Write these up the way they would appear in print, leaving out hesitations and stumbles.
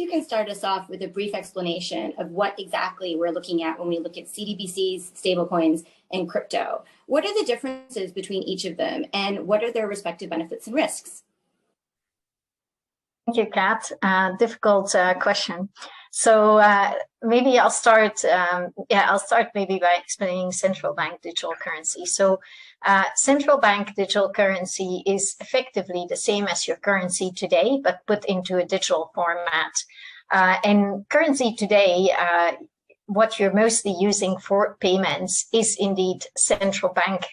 can start us off with a brief explanation of what exactly we're looking at when we look at CBDCs, stablecoins, and crypto. What are the differences between each of them, and what are their respective benefits and risks? Thank you, Kat. Difficult question. So maybe I'll start. I'll start maybe by explaining central bank digital currency. So central bank digital currency is effectively the same as your currency today, but put into a digital format. And currency today, what you're mostly using for payments is indeed central bank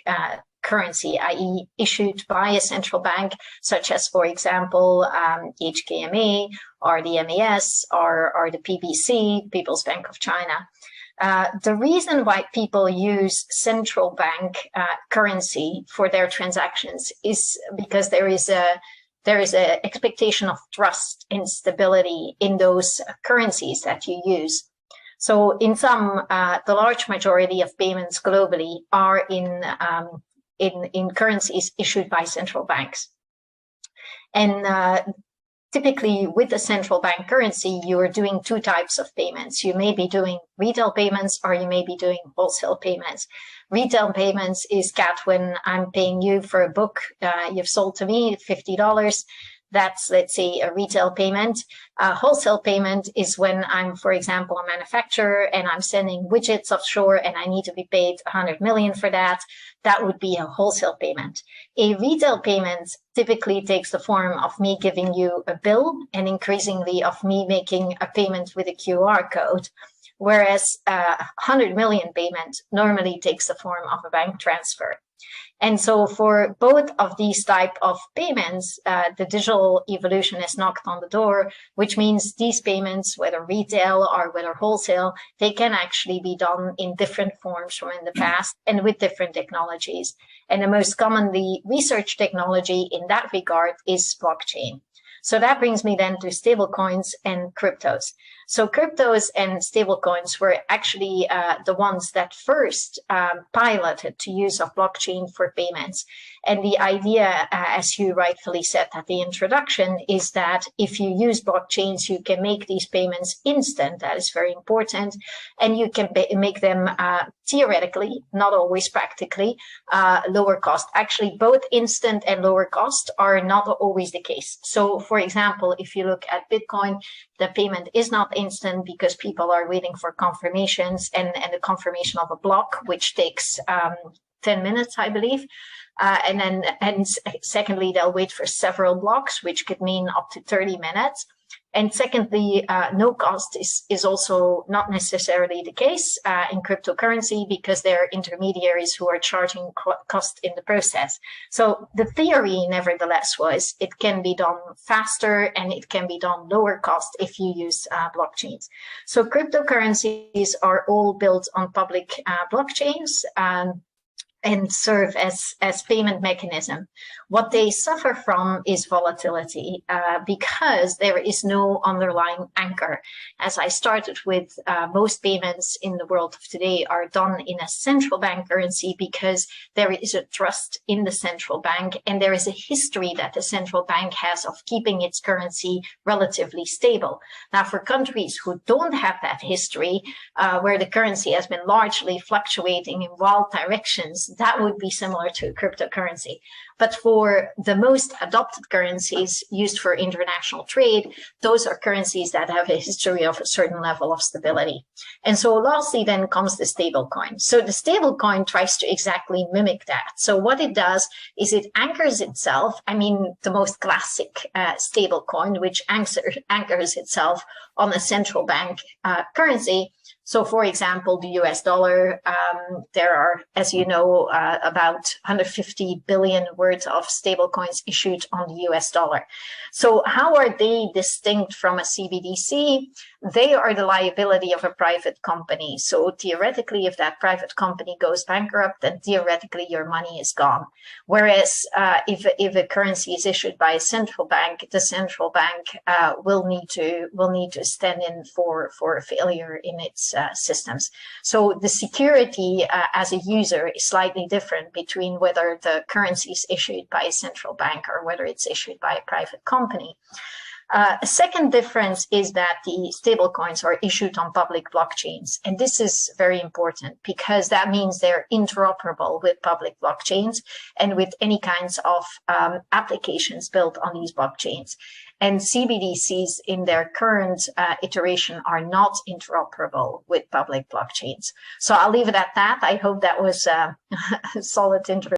currency, i.e. issued by a central bank, such as, for example, HKMA or the MAS or the PBC, People's Bank of China. The reason why people use central bank currency for their transactions is because there is a expectation of trust and stability in those currencies that you use. So in some, the large majority of payments globally are in currencies issued by central banks. And typically with the central bank currency, you are doing two types of payments. You may be doing retail payments or you may be doing wholesale payments. Retail payments is, Kat, when I'm paying you for a book you've sold to me, $50. That's, let's say, a retail payment. Wholesale payment is when I'm, for example, a manufacturer and I'm sending widgets offshore and I need to be paid 100 million for that. That would be a wholesale payment. A retail payment typically takes the form of me giving you a bill and increasingly of me making a payment with a QR code. Whereas 100 million payment normally takes the form of a bank transfer. And so for both of these type of payments, the digital evolution has knocked on the door, which means these payments, whether retail or whether wholesale, they can actually be done in different forms from in the past and with different technologies. And the most commonly researched technology in that regard is blockchain. So that brings me then to stablecoins and cryptos. So cryptos and stablecoins were actually the ones that first piloted the use of blockchain for payments. And the idea, as you rightfully said at the introduction, is that if you use blockchains, you can make these payments instant. That is very important. And you can make them theoretically, not always practically, lower cost. Actually, both instant and lower cost are not always the case. So for example, if you look at Bitcoin, the payment is not instant because people are waiting for confirmations and the confirmation of a block, which takes 10 minutes, I believe. And secondly, they'll wait for several blocks, which could mean up to 30 minutes. And secondly, no cost is also not necessarily the case in cryptocurrency because there are intermediaries who are charging cost in the process. So the theory, nevertheless, was it can be done faster and it can be done lower cost if you use blockchains. So cryptocurrencies are all built on public blockchains and serve as payment mechanism. What they suffer from is volatility because there is no underlying anchor. As I started with, most payments in the world of today are done in a central bank currency because there is a trust in the central bank and there is a history that the central bank has of keeping its currency relatively stable. Now, for countries who don't have that history, where the currency has been largely fluctuating in wild directions, that would be similar to cryptocurrency. But for the most adopted currencies used for international trade, those are currencies that have a history of a certain level of stability. And so lastly then comes the stablecoin. So the stablecoin tries to exactly mimic that. So what it does is it anchors itself, I mean, the most classic stablecoin, which anchors itself on a central bank currency. So, for example, the US dollar, there are, as you know, about 150 billion worth of stablecoins issued on the US dollar. So how are they distinct from a CBDC? They are the liability of a private company. So theoretically, if that private company goes bankrupt, then theoretically your money is gone. Whereas if a currency is issued by a central bank, the central bank will need to stand in for a failure in its systems. So the security as a user is slightly different between whether the currency is issued by a central bank or whether it's issued by a private company. A second difference is that the stablecoins are issued on public blockchains. And this is very important because that means they're interoperable with public blockchains and with any kinds of applications built on these blockchains. And CBDCs in their current iteration are not interoperable with public blockchains. So I'll leave it at that. I hope that was a solid introduction.